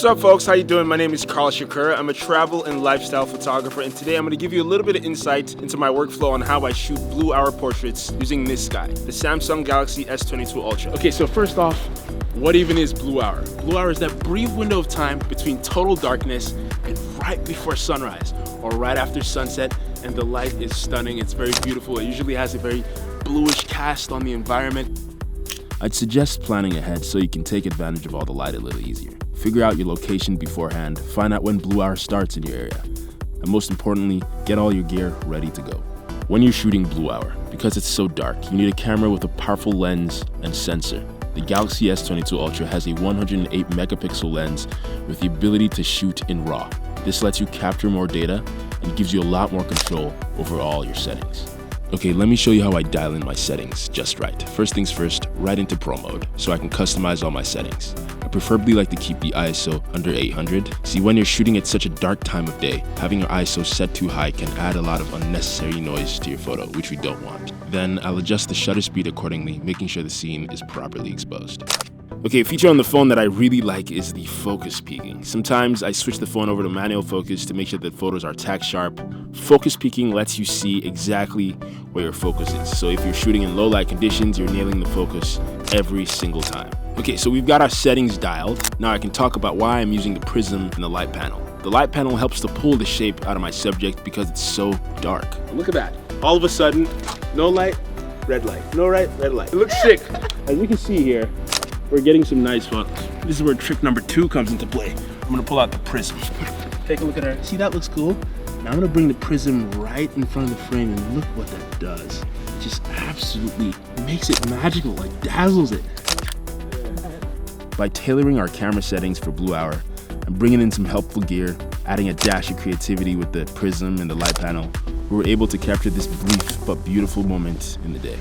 What's up, folks? How you doing? My name is Carl Shakura. I'm a travel and lifestyle photographer, and today I'm going to give you a little bit of insight into my workflow on how I shoot blue hour portraits using this guy, the Samsung Galaxy S22 Ultra. Okay, so first off, what even is blue hour? Blue hour is that brief window of time between total darkness and right before sunrise, or right after sunset, and the light is stunning. It's very beautiful. It usually has a very bluish cast on the environment. I'd suggest planning ahead so you can take advantage of all the light a little easier. Figure out your location beforehand, find out when blue hour starts in your area, and most importantly, get all your gear ready to go. When you're shooting blue hour, because it's so dark, you need a camera with a powerful lens and sensor. The Galaxy S22 Ultra has a 108 megapixel lens with the ability to shoot in RAW. This lets you capture more data and gives you a lot more control over all your settings. Okay, let me show you how I dial in my settings just right. First things first, right into Pro mode, so I can customize all my settings. I preferably like to keep the ISO under 800. See, when you're shooting at such a dark time of day, having your ISO set too high can add a lot of unnecessary noise to your photo, which we don't want. Then I'll adjust the shutter speed accordingly, making sure the scene is properly exposed. Okay, a feature on the phone that I really like is the focus peaking. Sometimes I switch the phone over to manual focus to make sure that photos are tack sharp. Focus peaking lets you see exactly where your focus is. So if you're shooting in low light conditions, you're nailing the focus every single time. Okay, so we've got our settings dialed. Now I can talk about why I'm using the prism and the light panel. The light panel helps to pull the shape out of my subject because it's so dark. Look at that. All of a sudden, no light, red light. No light, red light. It looks sick. As you can see here, we're getting some nice photos. This is where trick number 2 comes into play. I'm gonna pull out the prism. Take a look at her. See, that looks cool? Now I'm gonna bring the prism right in front of the frame and look what that does. Just absolutely makes it magical, like dazzles it. By tailoring our camera settings for blue hour and bringing in some helpful gear, adding a dash of creativity with the prism and the light panel, we were able to capture this brief but beautiful moment in the day.